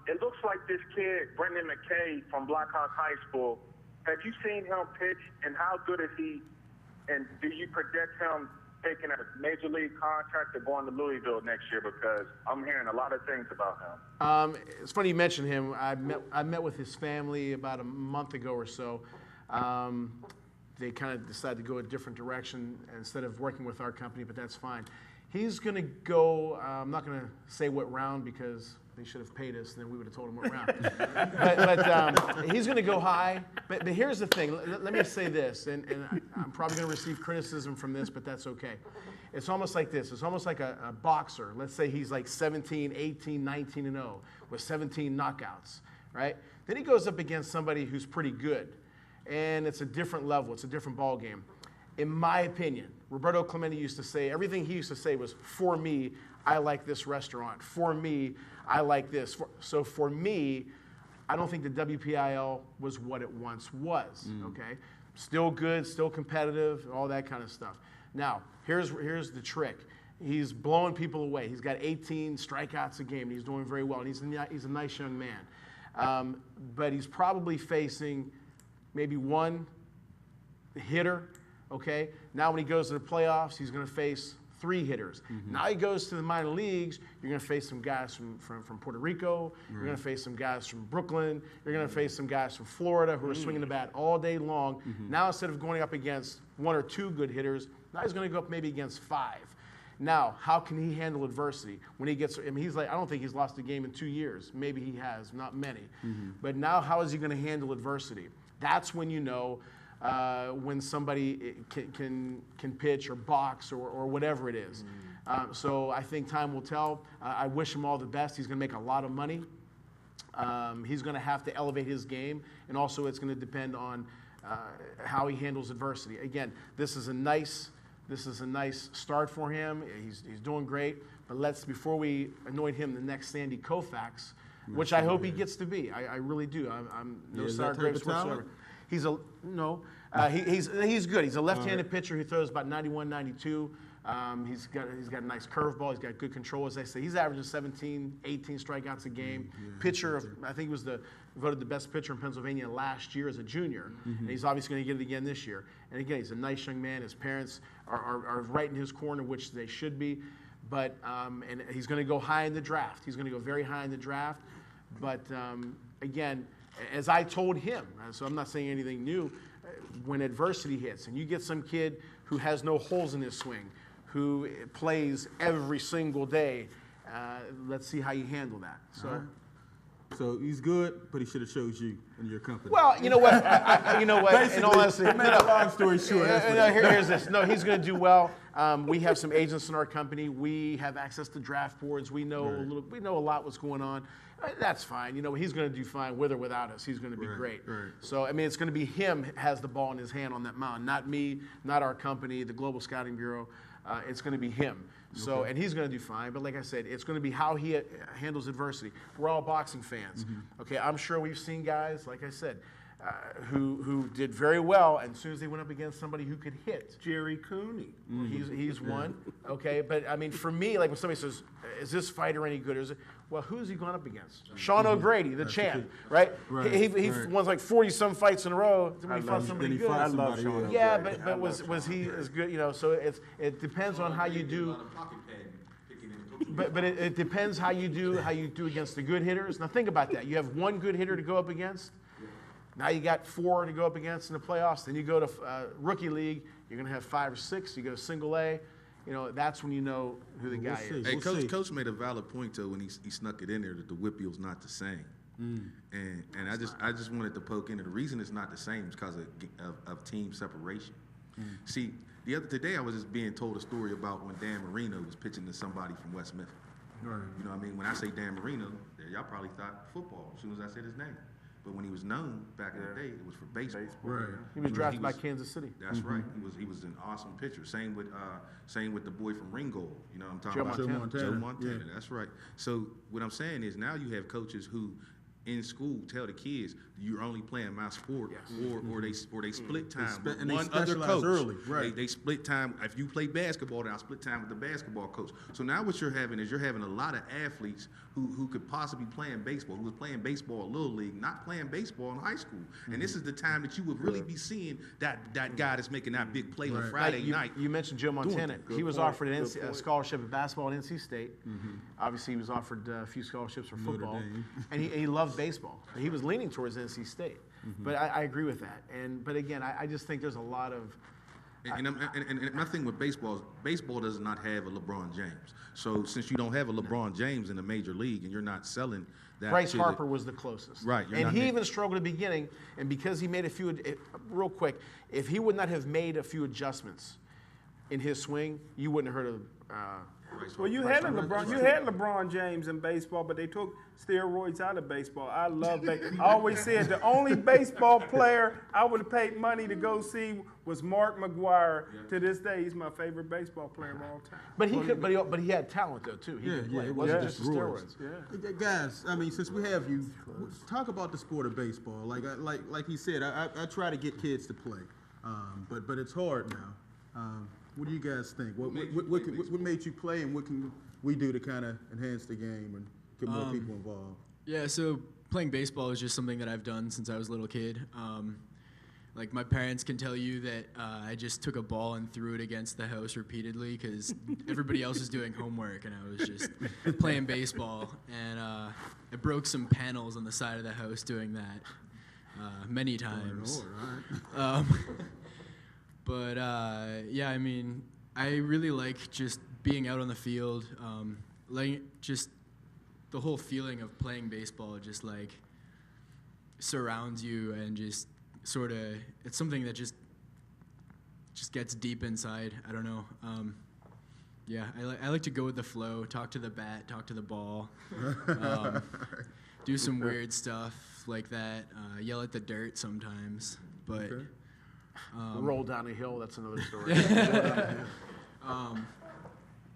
It looks like this kid, Brendan McKay from Blackhawk High School, have you seen him pitch, and how good is he? And do you project him taking a major league contract or going to Louisville next year? Because I'm hearing a lot of things about him. It's funny you mentioned him. I met with his family about a month ago or so. They kind of decided to go a different direction instead of working with our company, but that's fine. He's going to go, I'm not going to say what round because they should have paid us, and then we would have told him what round. but he's going to go high. But here's the thing. Let me say this, and I'm probably going to receive criticism from this, but that's okay. It's almost like this. It's almost like a boxer. Let's say he's like 17, 18, 19, and 0 with 17 knockouts, right? Then he goes up against somebody who's pretty good. And it's a different level. It's a different ball game. In my opinion, Roberto Clemente used to say, everything he used to say was, for me, I like this restaurant. For me, I like this. So for me, I don't think the WPIL was what it once was, okay? Still good, still competitive, all that kind of stuff. Now, here's the trick. He's blowing people away. He's got 18 strikeouts a game, and he's doing very well. And he's a nice young man. But he's probably facing maybe one hitter, okay? Now when he goes to the playoffs, he's going to face 3 hitters. Now he goes to the minor leagues, you're going to face some guys from Puerto Rico, you're going to face some guys from Brooklyn, you're going to face some guys from Florida who are swinging the bat all day long. Now instead of going up against 1 or 2 good hitters, now he's going to go up maybe against 5. Now, how can he handle adversity when he gets? I mean, he's like, I don't think he's lost a game in 2 years. Maybe he has, not many. But now, how is he going to handle adversity? That's when you know when somebody can pitch or box or whatever it is. So I think time will tell. I wish him all the best. He's going to make a lot of money. He's going to have to elevate his game, and also it's going to depend on how he handles adversity. Again, this is a nice start for him. He's doing great. But before we anoint him the next Sandy Koufax, which I hope he gets to be. I really do. I'm no sour grapes whatsoever. He's good. He's a left-handed pitcher who throws about 91, 92. He's got a nice curveball. He's got good control, as I say. He's averaging 17, 18 strikeouts a game. Pitcher, I think he was voted the best pitcher in Pennsylvania last year as a junior. And he's obviously going to get it again this year. And again, he's a nice young man. His parents are right in his corner, which they should be. But and he's going to go high in the draft. He's going to go very high in the draft. But again, as I told him, so I'm not saying anything new, when adversity hits and you get some kid who has no holes in his swing, who plays every single day, let's see how you handle that. So, So he's good, but he should have chose you in your company. Well, you know what? You know what? In all honesty, to make a long story short, that's what here's this. No, he's going to do well. We have some agents in our company. We have access to draft boards. We know a little. We know a lot what's going on. That's fine. You know, he's going to do fine with or without us. He's going to be great. Right. So, I mean, it's going to be him has the ball in his hand on that mound, not me, not our company, the Global Scouting Bureau. It's going to be him. So, and he's going to do fine. But like I said, it's going to be how he handles adversity. We're all boxing fans. Okay, I'm sure we've seen guys, like I said, who did very well, and as soon as they went up against somebody who could hit, Jerry Cooney. he's one. Okay, but I mean, for me, like when somebody says, "Is this fighter any good?" Or is it, well, who's he gone up against? Sean O'Grady, the champ, right? He won like 40-some fights in a row. When he fought somebody good. I love Sean O'Grady. Yeah, but was he as good? You know, so it depends on how you do. But it depends how you do against the good hitters. Now think about that. You have one good hitter to go up against. Now you got 4 to go up against in the playoffs. Then you go to rookie league. You're going to have 5 or 6. You go single A. You know, that's when you know who the guy is. Hey, Coach made a valid point though when he snuck it in there that the whip feel's not the same. And I just wanted to poke in. And the reason it's not the same is because of team separation. See, today I was just being told a story about when Dan Marino was pitching to somebody from West Memphis. Right. You know what I mean? When I say Dan Marino, y'all probably thought football as soon as I said his name. But when he was known back in the day, it was for baseball. Right. He was drafted by Kansas City. That's right. He was an awesome pitcher. Same with the boy from Ringgold. You know what I'm talking about? Joe Montana. Joe Montana. Yeah. That's right. So what I'm saying is now you have coaches who in school tell the kids you're only playing my sport, or they split time with and they one other specialize coach. early, right. They split time. If you play basketball, then I'll split time with the basketball coach. So now what you're having is a lot of athletes who could possibly be playing baseball, who was playing baseball in Little League, not playing baseball in high school. And this is the time that you would really be seeing that guy that's making that big play on Friday night. You mentioned Joe Montana. He was offered a scholarship in basketball at NC State. Obviously, he was offered a few scholarships for football. And he loved baseball. He was leaning towards NC State. But I agree with that. But again, I just think there's a lot of... And my thing with baseball is baseball does not have a LeBron James. So since you don't have a LeBron James in the major league and you're not selling that... Bryce Harper was the closest. Right. And he even struggled at the beginning, and because he made a few... Real quick, if he would not have made a few adjustments in his swing, you wouldn't have heard of... Well, you had LeBron James in baseball, but they took steroids out of baseball. I love baseball. I always said the only baseball player I would have paid money to go see was Mark McGwire. To this day, he's my favorite baseball player of all time. But he had talent though too. He could play. It wasn't just the steroids. Hey, guys, I mean, since we have you, talk about the sport of baseball. Like he said, I try to get kids to play, but it's hard now. What do you guys think? What made you play, and what can we do to kind of enhance the game and get more people involved? Yeah, so playing baseball is just something that I've done since I was a little kid. Like my parents can tell you that I just took a ball and threw it against the house repeatedly because everybody else was doing homework and I was just playing baseball. And I broke some panels on the side of the house doing that many times. But yeah, I mean, I really like just being out on the field, like just the whole feeling of playing baseball just like surrounds you and just sort of, it's something that just gets deep inside. I don't know. Yeah, I like to go with the flow, talk to the bat, talk to the ball, do some weird stuff like that, yell at the dirt sometimes, but... roll down a hill, that's another story.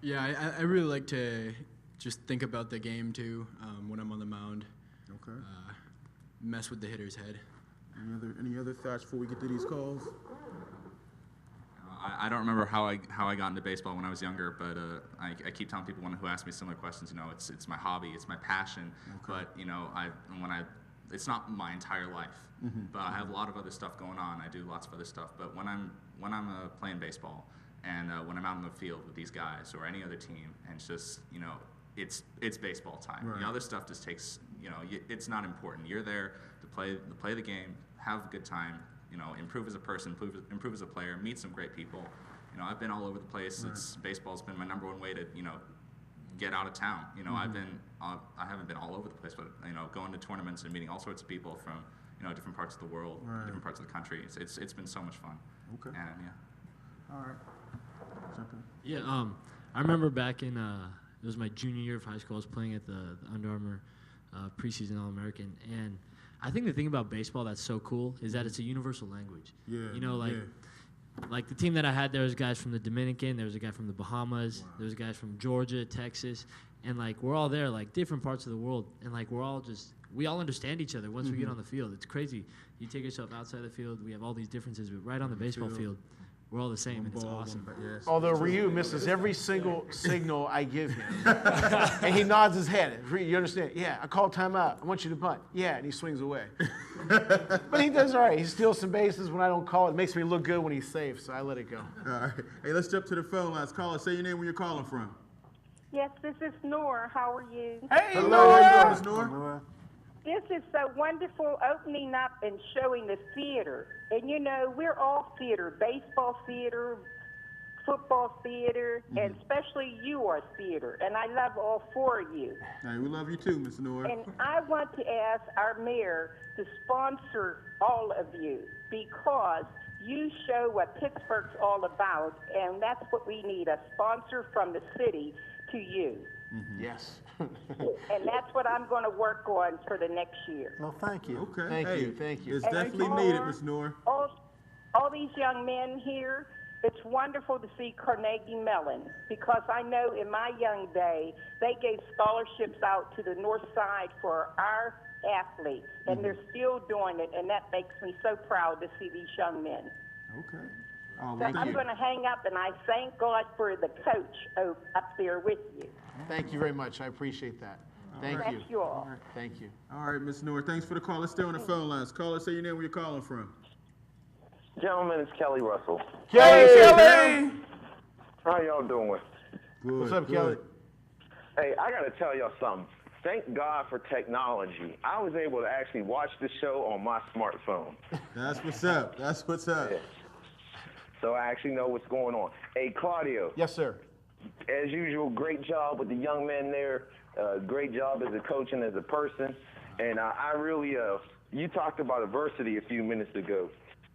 Yeah, I really like to just think about the game too when I'm on the mound. Okay. Mess with the hitter's head. Any other thoughts before we get to these calls? I don't remember how I got into baseball when I was younger, but I keep telling people who ask me similar questions, it's my hobby, it's my passion, but it's not my entire life. But I have a lot of other stuff going on. I do lots of other stuff. But when I'm playing baseball and when I'm out in the field with these guys or any other team, and it's just it's baseball time. Right. The other stuff just takes it's not important. You're there to play the game, have a good time, improve as a person, improve as a player, meet some great people. I've been all over the place. Right. Baseball's been my number one way to get out of town. You know, I haven't been all over the place, but you know, going to tournaments and meeting all sorts of people from different parts of the world, different parts of the country. It's been so much fun. Okay. And yeah. All right. Jump in. Yeah, I remember back in it was my junior year of high school. I was playing at the Under Armour preseason All-American, and I think the thing about baseball that's so cool is that it's a universal language. Yeah. You know, like the team that I had, there was guys from the Dominican, there was a guy from the Bahamas, there was guys from Georgia, Texas, and like we're all there, like different parts of the world, and like we all understand each other once we get on the field. It's crazy. You take yourself outside the field, we have all these differences, but right on the baseball field, we're all the same, and it's awesome. Although Ryu misses every single signal I give him. And he nods his head. You understand? Yeah, I call timeout. I want you to bunt. Yeah, and he swings away. But he does all right. He steals some bases when I don't call it. It makes me look good when he's safe, so I let it go. All right. Hey, let's jump to the phone lines. Caller, say your name, where you're calling from. Yes, this is Noor. How are you? Hey, Hello, Nora! how you doing, Miss Nora? This is so wonderful, opening up and showing the theater. And you know, we're all theater, baseball theater, football theater, and especially you are theater. And I love all four of you. Hey, we love you too, Miss Nora. And I want to ask our mayor to sponsor all of you because you show what Pittsburgh's all about, and that's what we need, a sponsor from the city to you. Yes. And that's what I'm going to work on for the next year. Well, thank you. Okay. Thank you. It's And definitely Nora, needed, Miss Nora. All these young men here, it's wonderful to see Carnegie Mellon because I know in my young day, they gave scholarships out to the north side for our athletes, and they're still doing it, and that makes me so proud to see these young men. Okay. Oh, So thank I'm you. going to hang up, and I thank God for the coach up there with you. Thank you very much. I appreciate that. Thank you. Thank you all. Thank you. All right, Miss Nora, thanks for the call. Let's stay on the phone lines. Caller, say your name, where you're calling from. Gentlemen, it's Kelly Russell. Kelly! How y'all doing? Good. What's up, good. Kelly? Hey, I got to tell y'all something. Thank God for technology. I was able to actually watch the show on my smartphone. That's what's up. That's what's up. Yeah. So I actually know what's going on. Hey, Claudio. Yes, sir. As usual, great job with the young men there. Great job as a coach and as a person. And I really, you talked about adversity a few minutes ago.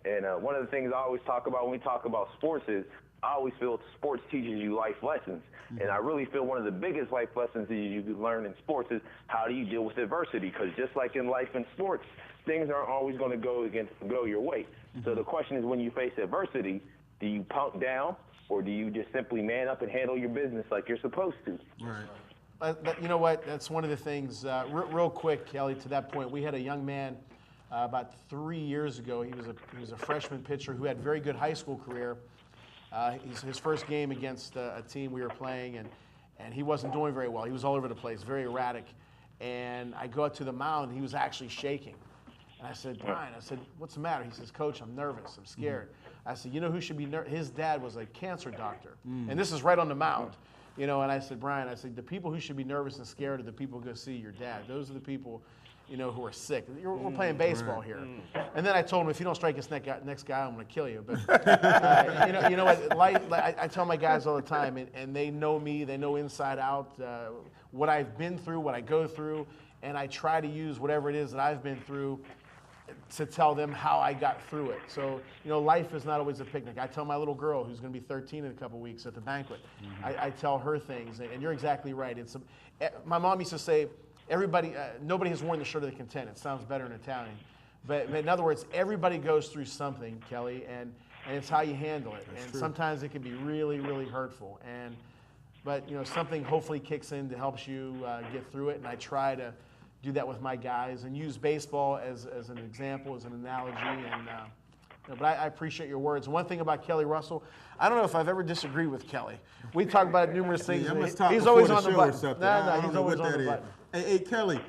And one of the things I always talk about when we talk about sports is I always feel sports teaches you life lessons. And I really feel one of the biggest life lessons that you can learn in sports is how do you deal with adversity? Because just like in life and sports, things aren't always going to go your way. So the question is, when you face adversity, do you punk down or do you just simply man up and handle your business like you're supposed to? Right. You know what? That's one of the things. Real quick, Kelly, to that point, we had a young man about 3 years ago. He was a freshman pitcher who had a very good high school career. His first game against a team we were playing, and he wasn't doing very well. He was all over the place, very erratic. And I go out to the mound, and he was actually shaking. And I said, Brian, what's the matter? He says, Coach, I'm nervous. I'm scared. I said, you know who should be nervous? His dad was a cancer doctor. And this is right on the mound. You know, and I said, Brian, the people who should be nervous and scared are the people who go see your dad. Those are the people, you know, who are sick. We're playing baseball here. And then I told him, if you don't strike this next guy, I'm going to kill you. But you know what? I tell my guys all the time, and they know me. They know inside out what I've been through, what I go through, and I try to use whatever it is that I've been through to tell them how I got through it. So, you know, life is not always a picnic. I tell my little girl, who's going to be 13 in a couple weeks at the banquet, I tell her things, and you're exactly right. My mom used to say, nobody has worn the shirt of the content. It sounds better in Italian. But in other words, everybody goes through something, Kelly, and it's how you handle it. That's true. Sometimes it can be really, really hurtful. But, you know, something hopefully kicks in to help you get through it, and I try to do that with my guys and use baseball as an example, as an analogy. But I appreciate your words. One thing about Kelly Russell, I don't know if I've ever disagreed with Kelly. We talk about numerous things. Yeah, he's always on the show button. or something. No, he's always on the button. Hey, Kelly,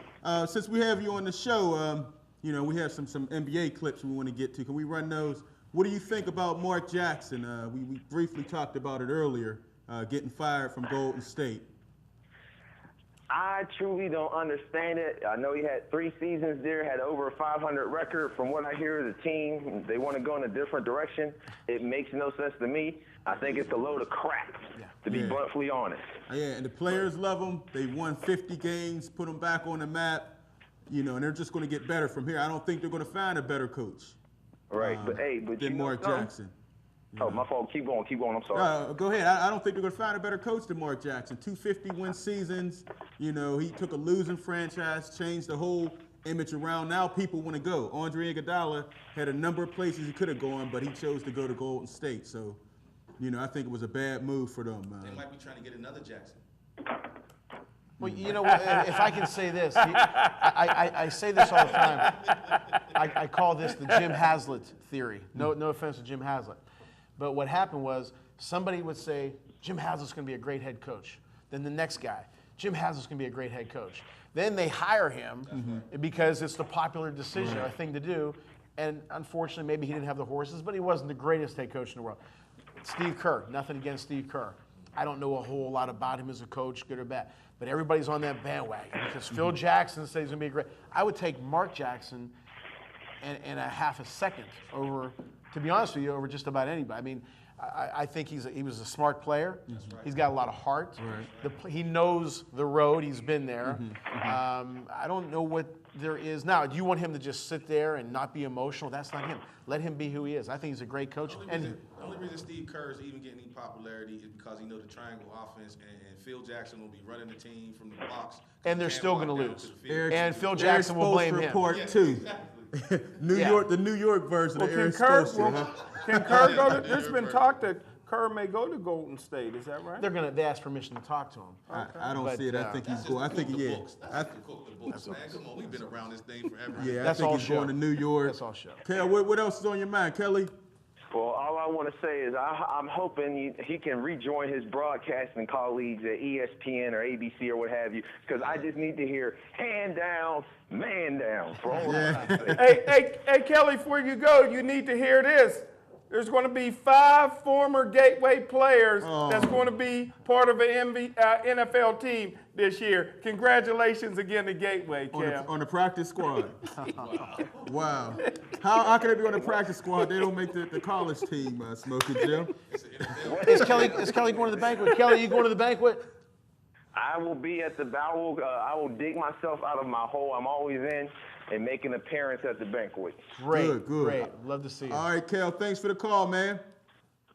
since we have you on the show, you know, we have some NBA clips we want to get to. Can we run those? What do you think about Mark Jackson? We briefly talked about it earlier, getting fired from Golden State. I truly don't understand it. I know he had 3 seasons there, had over a 500 record. From what I hear, the team, they want to go in a different direction. It makes no sense to me. I think it's a load of crap to be bluntly honest. Yeah, and the players love him. They won 50 games, put them back on the map, and they're just going to get better from here. I don't think they're going to find a better coach. Right, but than Mark Jackson. Oh, my fault. Keep going. I'm sorry. Go ahead. I don't think they're going to find a better coach than Mark Jackson. 250-win seasons. He took a losing franchise, changed the whole image around. Now people want to go. Andre Iguodala had a number of places he could have gone, but he chose to go to Golden State. So, I think it was a bad move for them. They might be trying to get another Jackson. Well, if I can say this, I say this all the time. I call this the Jim Haslett theory. No offense to Jim Haslett. But what happened was somebody would say, Jim Haslett's going to be a great head coach. Then the next guy, Jim Haslett's going to be a great head coach. Then they hire him because it's the popular decision, or thing to do. And unfortunately, maybe he didn't have the horses, but he wasn't the greatest head coach in the world. Steve Kerr, nothing against Steve Kerr. I don't know a whole lot about him as a coach, good or bad. But everybody's on that bandwagon because Phil Jackson says he's going to be a great. I would take Mark Jackson and a half a second over, to be honest with you, over just about anybody. I mean, I think he was a smart player. Right. He's got a lot of heart. Right. He knows the road. He's been there. I don't know what there is now. Do you want him to just sit there and not be emotional? That's not him. Let him be who he is. I think he's a great coach. The only reason Steve Kerr is even getting any popularity is because he knows the triangle offense, and Phil Jackson will be running the team from the box. And they're still going to lose. And Phil Jackson will blame him. Report too. York, the New York version of Eric Spoelstra. Can Kerr go to? There's been talk that Kerr may go to Golden State. Is that right? They ask permission to talk to him. I don't see it. I think he's going. I think That's the books, man. Come on, we've been around this thing forever. Yeah, I think he's going to New York. That's all show. Kel, what else is on your mind, Kelly? Well, all I want to say is I'm hoping he can rejoin his broadcasting colleagues at ESPN or ABC or what have you, because I just need to hear hand down, man down for all Hey, Kelly, before you go, you need to hear this. There's going to be 5 former Gateway players that's going to be part of an NFL team this year. Congratulations again to Gateway, Kel. On the practice squad. Wow. How can they be on the practice squad? They don't make the college team, Smoking Jim. Is Kelly going to the banquet? Kelly, you going to the banquet? I will be at the bowl. I will dig myself out of my hole I'm always in and make an appearance at the banquet. Great. Love to see you. All right, Kel, thanks for the call, man.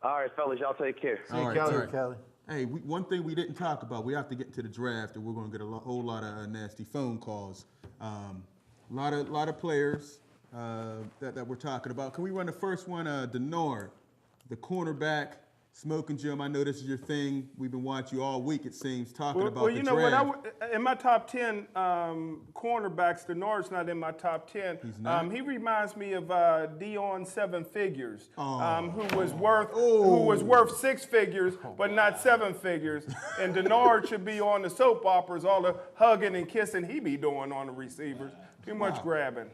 All right, fellas, y'all take care. See you, Kelly. Hey, one thing we didn't talk about, we have to get into the draft, and we're going to get a whole lot of nasty phone calls. A lot of players that we're talking about. Can we run the first one? Denard, the cornerback. Smoking Jim, I know this is your thing. We've been watching you all week, it seems, talking about the draft. What? In my top 10 cornerbacks, Denard's not in my top 10. He's not? He reminds me of Dion Seven Figures, who was worth 6 figures, but not 7 figures. And Denard should be on the soap operas, all the hugging and kissing he be doing on the receivers. Too much grabbing.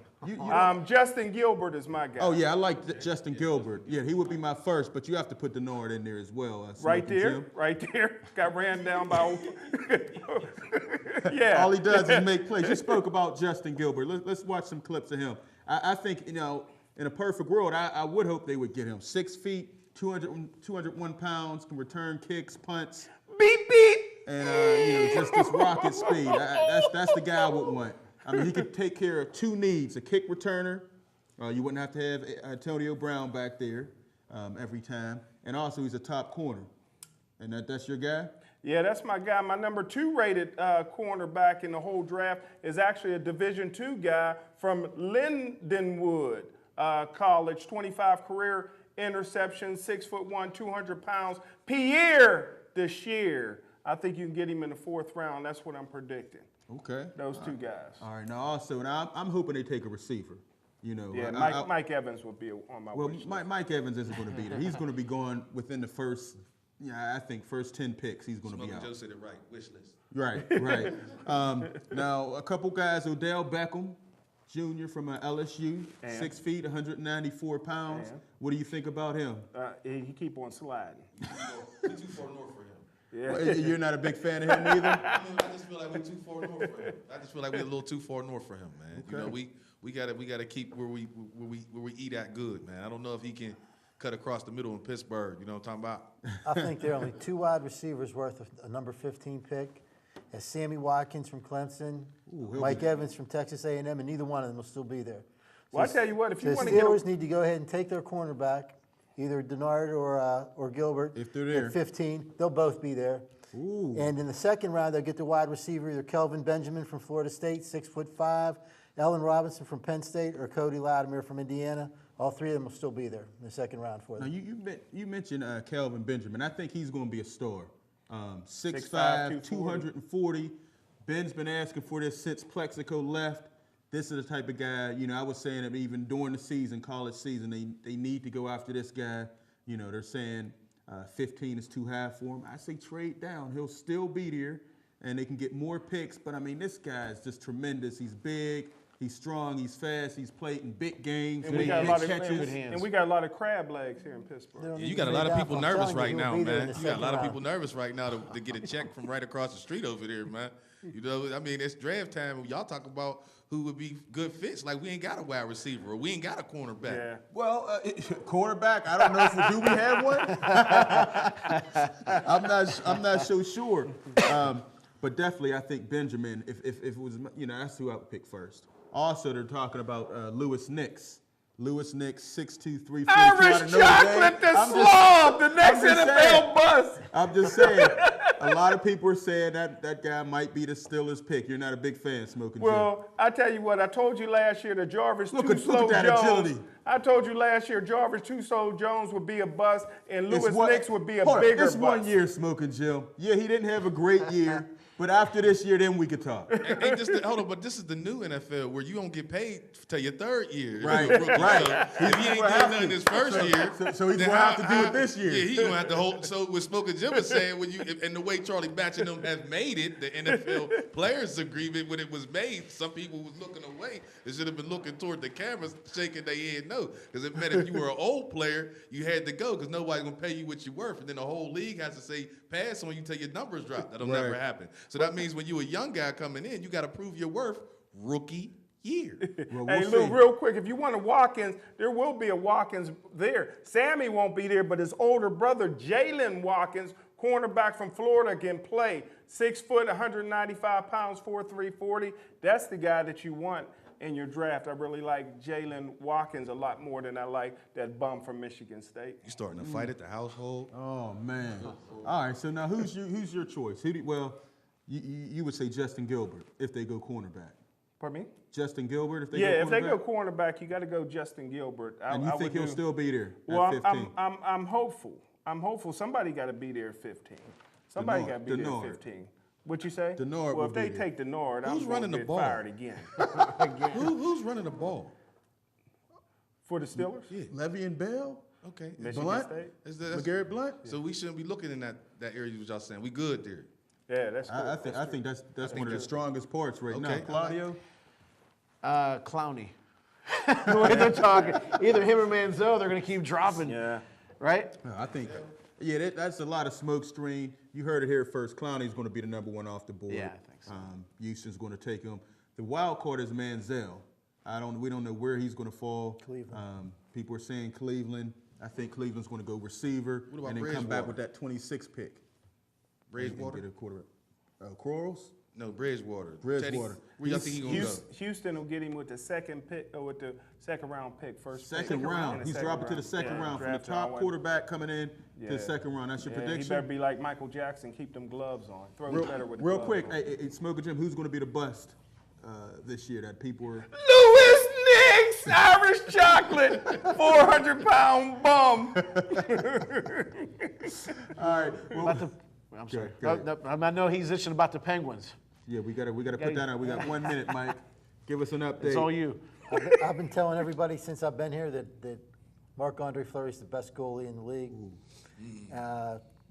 Justin Gilbert is my guy. Oh, yeah, I like Justin Gilbert. Yeah, he would be my first, but you have to put Denard in there as well. Right there. Got ran down by yeah. All he does is make plays. You spoke about Justin Gilbert. Let's watch some clips of him. I think, in a perfect world, I would hope they would get him. 6 feet, 201 pounds, can return kicks, punts. Beep, beep. And, just this rocket speed. That's the guy I would want. I mean, he could take care of 2 needs, a kick returner. You wouldn't have to have Antonio Brown back there every time. And also, he's a top corner. And that's your guy? Yeah, that's my guy. My number 2 rated cornerback in the whole draft is actually a Division II guy from Lindenwood College, 25 career interceptions, 6'1", 200 pounds. Pierre Deschier. I think you can get him in the 4th round. That's what I'm predicting. Okay. Those 2 guys. All right. Now, also, I'm hoping they take a receiver. Yeah, Mike Evans would be on my wish list. Mike Evans isn't going to be there. He's going to be going within the first, I think first 10 picks. He's going to be out. Joe said it right. Wish list. Right. Now, a couple guys. Odell Beckham Jr. from LSU, 6 feet, 194 pounds. What do you think about him? He keep on sliding. We're too far north for him. Yeah. Well, you're not a big fan of him either? I just feel like we're too far north for him. I just feel like we're a little too far north for him, man. Okay. We gotta keep where we eat at good, man. I don't know if he can cut across the middle in Pittsburgh. You know what I'm talking about? I think there are only 2 wide receivers worth of a number 15 pick. As Sammy Watkins from Clemson, Mike Evans from Texas A&M, and neither one of them will still be there. Well, I tell you what, if you the want to get Steelers need to go ahead and take their cornerback, either Denard or Gilbert. If they're there. At 15, they'll both be there. Ooh. And in the second round, they'll get the wide receiver, either Kelvin Benjamin from Florida State, 6'5", Allen Robinson from Penn State, or Cody Latimer from Indiana. All 3 of them will still be there in the second round for them. Now, you mentioned Kelvin Benjamin. I think he's going to be a star. 6'5", 240. Ben's been asking for this since Plexico left. This is the type of guy, I was saying that even during the season, college season, they need to go after this guy. They're saying 15 is too high for him. I say trade down. He'll still be there, and they can get more picks. But, this guy is just tremendous. He's big. He's strong, he's fast, he's played in big games, and we got a lot of crab legs here in Pittsburgh. Yeah, you got a lot of people nervous right now, man. You got a lot of people nervous right now to get a check from right across the street over there, man. It's draft time. Y'all talk about who would be good fits. Like, we ain't got a wide receiver, or we ain't got a cornerback. Yeah. Well, cornerback, I don't know if do we have one? I'm not so sure. But definitely, I think Benjamin, if it was, that's who I would pick first. Also, they're talking about Lewis Nix. Lewis Nix, 6'2", 340. Irish chocolate, the slob, the next NFL bust. I'm just saying, a lot of people are saying that guy might be the Steelers pick. You're not a big fan, Smoking Joe. Well, I tell you what, I told you last year that Jarvis Too-Slow Jones. I told you last year Jarvis Too-Slow Jones would be a bust, and Lewis Nix would be a bigger bust. It's 1 year, Smoking Joe. Yeah, he didn't have a great year. But after this year, then we could talk. Hold on, but this is the new NFL where you don't get paid till your 3rd year. Right, right. So if he ain't getting nothing his first year, so he's going to have to do it this year. Yeah, he's going to have to hold. So what Smoking Jim was saying, and the way Charlie Batch and them have made it, the NFL players agreement when it was made, some people was looking away. They should have been looking toward the cameras, shaking their head no. Because it meant if you were an old player, you had to go because nobody's going to pay you what you're worth. And then the whole league has to say, pass on you till your numbers drop. That'll never happen. So that means when you're a young guy coming in, you got to prove your worth rookie year. Well, hey, Lou, real quick, if you want a Watkins, there will be a Watkins there. Sammy won't be there, but his older brother, Jalen Watkins, cornerback from Florida, can play. 6 foot, 195 pounds, 4'3", 40. That's the guy that you want in your draft. I really like Jalen Watkins a lot more than I like that bum from Michigan State. You starting a fight at the household? Oh, man. All right, so now who's your choice? You would say Justin Gilbert if they go cornerback. Pardon me? Justin Gilbert if they go cornerback? Yeah, if they go cornerback, you got to go Justin Gilbert. And you think he'll still be there at 15? I'm hopeful. I'm hopeful. Somebody got to be there at 15. Somebody got to be there at 15. What you say? Denard well, if they take Denard, I'm going to get fired again. Who's running the ball? For the Steelers? Yeah. Le'Veon Bell? Okay. Michigan Blunt? State? McGarrett Blunt? So we shouldn't be looking in that area you was y'all saying. We good there. Yeah, that's cool. I think that's one of the strongest parts right now. Claudio? Clowney. The way they're talking. Either him or Manziel, they're going to keep dropping. Yeah. Right? I think, that's a lot of smoke screen. You heard it here first. Clowney's going to be the number 1 off the board. Yeah, I think so. Houston's going to take him. The wild card is Manziel. We don't know where he's going to fall. Cleveland. People are saying Cleveland. I think Cleveland's going to go receiver What about and then come back with Bridgewater? that 26 pick. Bridgewater? Get a quarterback. Quarles? No, Bridgewater. Bridgewater. Teddy, where y'all think he's going to go? Houston will get him with the second pick or with the second round pick, first pick. Second round. He's dropping to the second round from the top quarterback coming in to the second round. That's your prediction? He better be like Michael Jackson, keep them gloves on. Throw better with the real gloves quick, on. hey, Smoker Jim, who's going to be the bust this year that people were? Lewis Nix, Irish chocolate, 400-pound bum. All right. Well, I'm sorry. Go I know he's itching about the Penguins. yeah, we gotta put that out. We got 1 minute, Mike. Give us an update. It's all you. I've been telling everybody since I've been here that Marc-Andre Fleury's the best goalie in the league.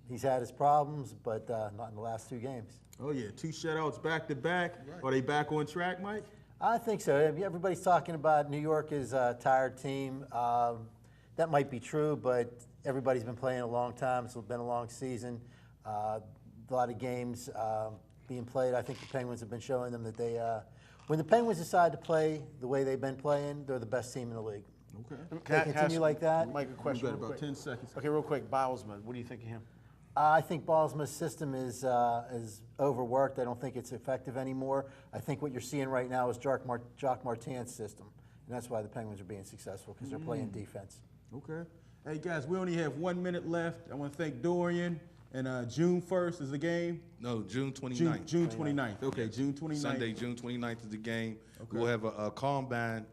He's had his problems, but not in the last 2 games. Oh yeah, 2 shutouts back to back. Are they back on track, Mike? I think so. I mean, everybody's talking about New York is a tired team. That might be true, but everybody's been playing a long time. It's been a long season. A lot of games being played. I think the Penguins have been showing them that when the Penguins decide to play the way they've been playing, they're the best team in the league. Okay. They continue like that. Mike, a question. We've got real about quick. 10 seconds. Okay, real quick. Bilesma, what do you think of him? I think Ballsma's system is overworked. I don't think it's effective anymore. I think what you're seeing right now is Jacques Martin's system, and that's why the Penguins are being successful, because they're playing defense. Okay. Hey, guys, we only have 1 minute left. I want to thank Dorian. And June 1st is the game? No, June 29th. June 29th. Okay, June 29th. Sunday, June 29th is the game. Okay. We'll have a combine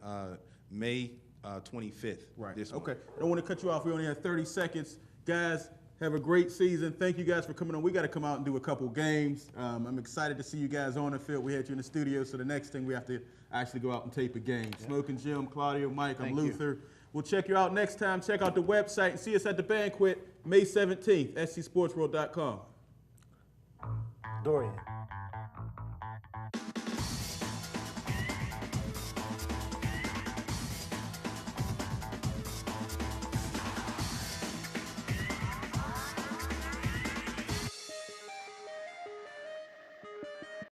May 25th. Right. This Okay. month. I don't want to cut you off. We only have 30 seconds. Guys, have a great season. Thank you guys for coming on. We got to come out and do a couple games. I'm excited to see you guys on the field. We had you in the studio, so the next thing we have to actually go out and tape a game. Yeah. Smoking Jim, Claudio, Mike, I'm Luther. We'll check you out next time. Check out the website and see us at the banquet May 17th, scsportsworld.com. Dorian.